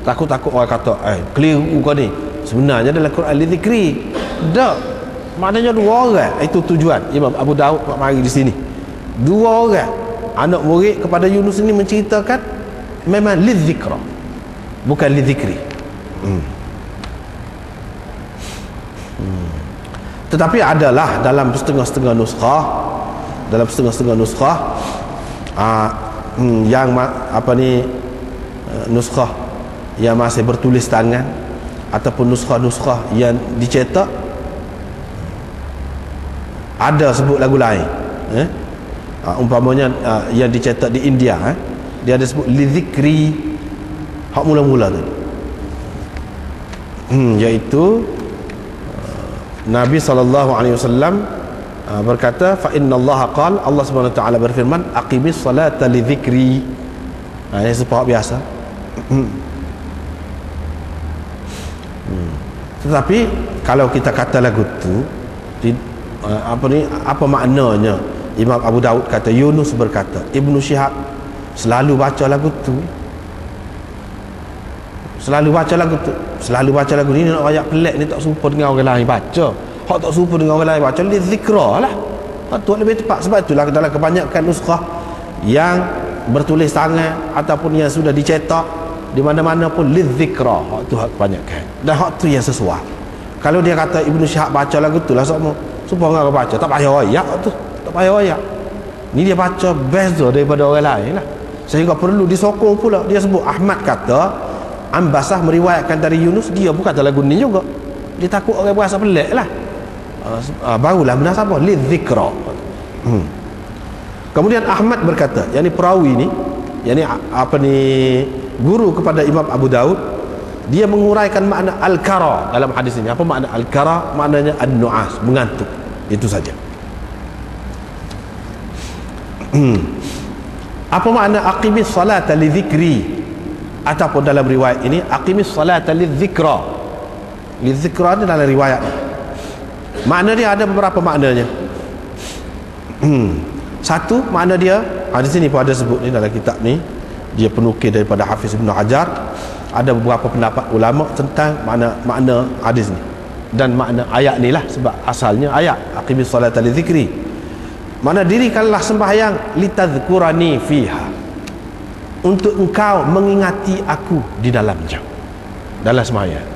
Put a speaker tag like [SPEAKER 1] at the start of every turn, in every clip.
[SPEAKER 1] Takut-takut orang kata keliru kau ni. Sebenarnya dalam Quran li zikri. Tak. Maknanya dua orang. Itu tujuan Imam Abu Daud buat mari di sini. Dua orang anak murid kepada Yunus ini menceritakan memang li zikra, bukan li zikri. Tetapi adalah dalam setengah-setengah nuskah, yang nuskah yang masih bertulis tangan ataupun nuskah-nuskah yang dicetak ada sebut lagu lain. Umpamanya yang dicetak di India, dia ada sebut li zikri hak mula-mula tu, iaitu Nabi SAW berkata, fa inna Allah qala, Allah Subhanahu wa taala berfirman, aqimis salata li dzikri. Ini sebab biasa. Tetapi kalau kita kata lagu tu apa maknanya? Imam Abu Daud kata, Yunus berkata, Ibnu Syihab selalu baca lagu tu. Selalu baca lagu ni. Nak ayat pelik ni tak serupa dengan orang lain baca. Hak tak serupa dengan orang lain baca li zikra lah. Hak tu lebih tepat. Sebab itulah dalam kebanyakan nuskah yang bertulis tangan ataupun yang sudah dicetak di mana-mana pun li zikra, hak tu hak kebanyakan. Dan hak tu yang sesuai. Kalau dia kata Ibnu Syihab baca lagu tu lah semua orang baca, tak payah ayat tu, tak payah ayat. Ni dia baca beza daripada orang lain lah. Sehingga perlu disokong pula. Dia sebut Ahmad kata Ambasah meriwayatkan dari Yunus, dia bukan kata lagu ni juga. Dia takut orang berasa pelik lah. Barulah munasabah li zikra. Kemudian Ahmad berkata, yang ni perawi ni, yang ni guru kepada Imam Abu Daud, dia menguraikan makna al-kara dalam hadis ini. Apa makna al-kara? Maknanya an-nu'as, mengantuk. Itu saja. Apa makna aqimis salata li zikri? Ataupun dalam riwayat ini aqimis salata lidzikra. Lidzikra ni dalam riwayat ni, makna dia ada beberapa maknanya. Satu makna dia di sini pun ada sebut ni dalam kitab ni, dia penukil daripada Hafiz Ibn Hajar. Ada beberapa pendapat ulama tentang makna hadis ni dan makna ayat ni lah, sebab asalnya ayat aqimis salata lidzikri, mana dirikanlah sembahyang litadzkurani fiha, untuk engkau mengingati aku di dalamnya, dalam sembahyang.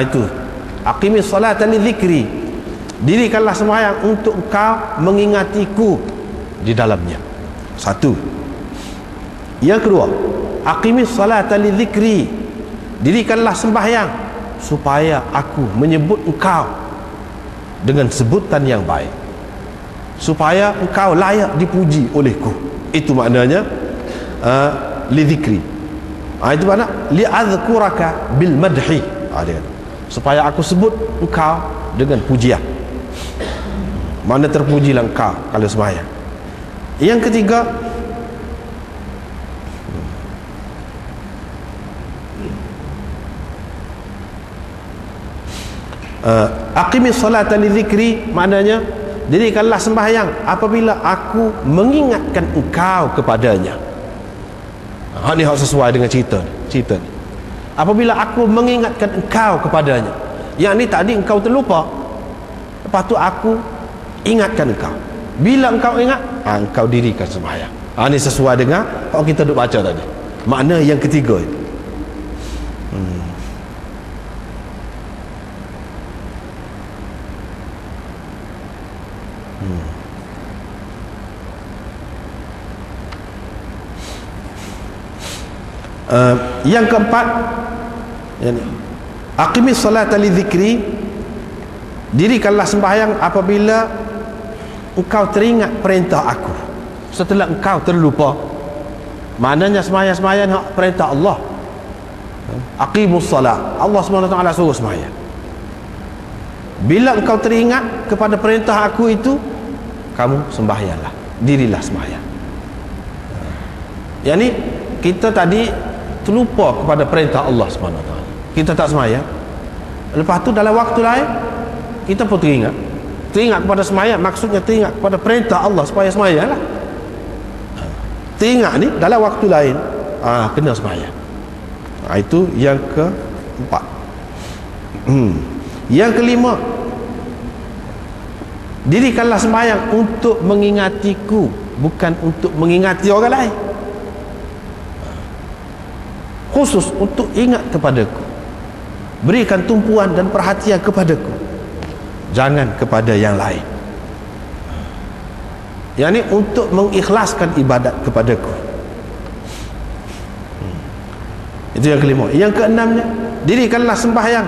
[SPEAKER 1] Itu aqimis salata li dzikri, dirikanlah sembahyang untuk engkau mengingatiku di dalamnya. Satu. Yang kedua, aqimis salata li dzikri, dirikanlah sembahyang supaya aku menyebut engkau dengan sebutan yang baik, supaya engkau layak dipuji olehku. Itu maknanya li dzikri. Itu makna li azkuraka bil madhi. Dia kata, supaya aku sebut engkau dengan pujian. Mana terpujilah engkau kalau sembahyang. Yang ketiga, aqimis salata li dzikri, maknanya dirikanlah sembahyang apabila aku mengingatkan engkau kepadanya. Ini hak sesuai dengan cerita ni. Apabila aku mengingatkan engkau kepadanya, yang ni tadi engkau terlupa, lepas tu aku ingatkan engkau. Bila engkau ingat, engkau dirikan sembahyang. Ini sesuai dengan hak kita duk baca tadi, makna yang ketiga itu. Yang keempat, aqimis salata li dzikri, dirikanlah sembahyang apabila engkau teringat perintah aku setelah engkau terlupa. Maknanya sembahyang hak perintah Allah. Aqimus salat, Allah SWT suruh sembahyang. Bila engkau teringat kepada perintah aku itu, kamu sembahyanglah, dirilah sembahyang. Yang ni kita tadi terlupa kepada perintah Allah SWT, kita tak sembahyang. Lepas tu dalam waktu lain kita pun teringat kepada sembahyang, maksudnya teringat kepada perintah Allah supaya sembahyang lah. Teringat ni dalam waktu lain, kena sembahyang. Itu yang keempat. Yang kelima, dirikanlah sembahyang untuk mengingatiku, bukan untuk mengingati orang lain. Khusus untuk ingat kepadaku, berikan tumpuan dan perhatian kepadaku, jangan kepada yang lain. Yang ini untuk mengikhlaskan ibadat kepadaku. Itu yang kelima. Yang keenamnya, dirikanlah sembahyang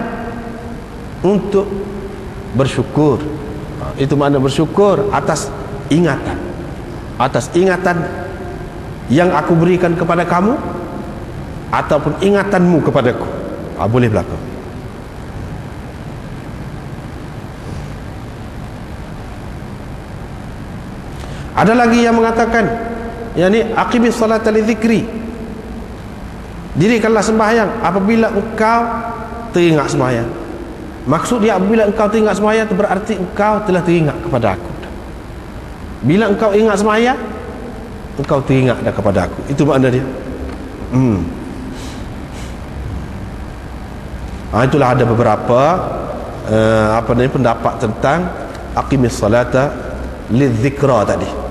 [SPEAKER 1] untuk bersyukur. Itu makna bersyukur atas ingatan, atas ingatan yang aku berikan kepada kamu ataupun ingatanmu kepadaku. Boleh berlaku. Ada lagi yang mengatakan, yakni aqimis salata li dzikri, dirikanlah sembahyang apabila engkau teringat sembahyang. Maksud dia, apabila engkau teringat sembahyang itu berarti engkau telah teringat kepada aku. Bila engkau ingat sembahyang, engkau teringat dah kepada aku. Itu makna dia. Itulah ada beberapa pendapat tentang aqimis salata lidzikra tadi.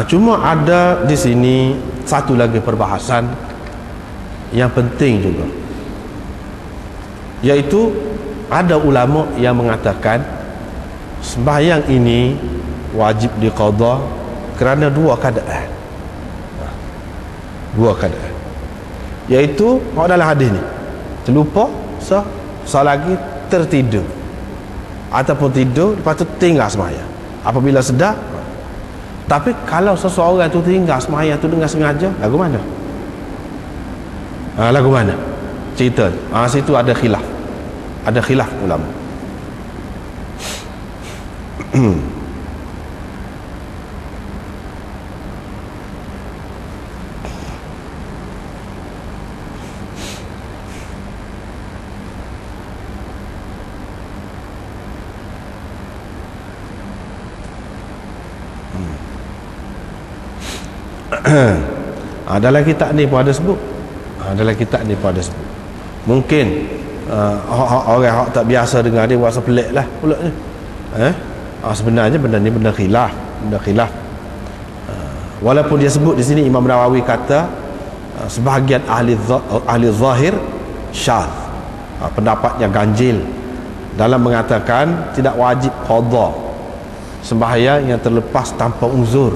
[SPEAKER 1] Cuma ada di sini satu lagi perbahasan yang penting juga, iaitu ada ulama yang mengatakan sembahyang ini wajib diqadha kerana dua keadaan. Dua keadaan, iaitu dalam hadis ni terlupa, lagi tertidur, ataupun tidur lepas tu tinggal sembahyang. Apabila sedar. Tapi kalau seseorang tu tinggal sembahyang tu dengan sengaja, lagu mana? Lagu mana? Cerita. Situ ada khilaf. Ada khilaf ulama. Dalam kitab ni pun ada sebut. Dalam kitab ni pun ada sebut. Mungkin orang tak biasa dengar dia rasa pelik lah pula ni. Sebenarnya benda ni benda khilaf. Walaupun dia sebut di sini, Imam Nawawi kata sebahagian ahli zahir syadz, pendapatnya ganjil dalam mengatakan tidak wajib qadha sembahyang yang terlepas tanpa uzur.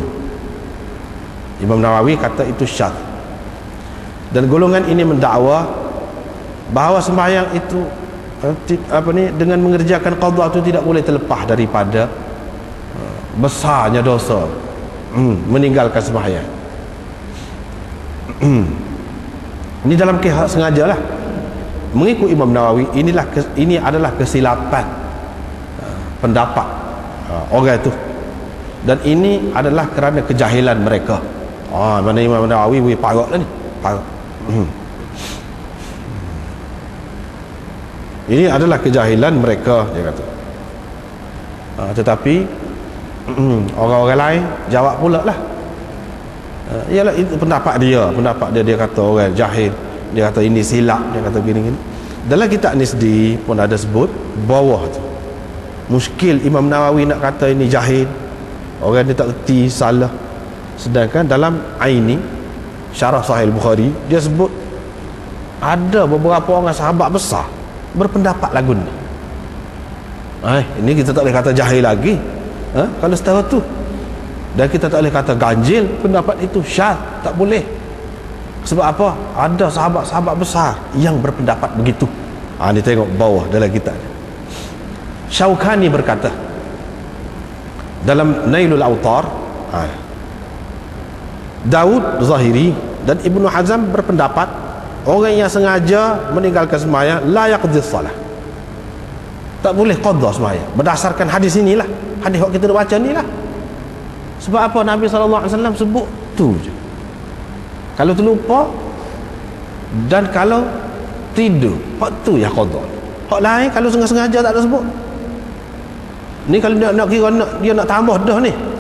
[SPEAKER 1] Imam Nawawi kata itu syadz. Dan golongan ini mendakwa bahawa sembahyang itu dengan mengerjakan qadha itu tidak boleh terlepas daripada besarnya dosa meninggalkan sembahyang. Ini dalam kisah sengajalah. Mengikut Imam Nawawi, ini adalah kesilapan pendapat orang itu, dan ini adalah kerana kejahilan mereka. Mana Imam Nawawi parok lah ni, parok. Ini adalah kejahilan mereka, dia kata. Tetapi orang-orang lain jawab pula lah, ialah itu pendapat dia. Dia kata orang jahil, dia kata ini silap, dia kata gini-gini. Dalam kitab ni sendiri pun ada sebut bawah tu, muskil Imam Nawawi nak kata ini jahil, orang dia tak erti, salah. Sedangkan dalam Aini Syarah Sahih Bukhari, dia sebut ada beberapa orang sahabat besar berpendapat lagu ni. Ini kita tak boleh kata jahil lagi, kalau setara tu. Dan kita tak boleh kata ganjil, pendapat itu syadz, tak boleh. Sebab apa? Ada sahabat-sahabat besar yang berpendapat begitu. Ni tengok bawah dalam kitab ni. Syaukani berkata dalam Nailul Autar, Daud Zahiri dan Ibnu Hazm berpendapat orang yang sengaja meninggalkan sembahyang la yaqdhis salah, tak boleh qadha sembahyang berdasarkan hadis inilah, hadis yang kita baca ni lah. Sebab apa? Nabi SAW sebut tu je, kalau terlupa dan kalau tidur, hak tu ya qadha. Hak lain kalau sengaja tak ada sebut. Ni kalau nak kira dia nak tambah dah ni.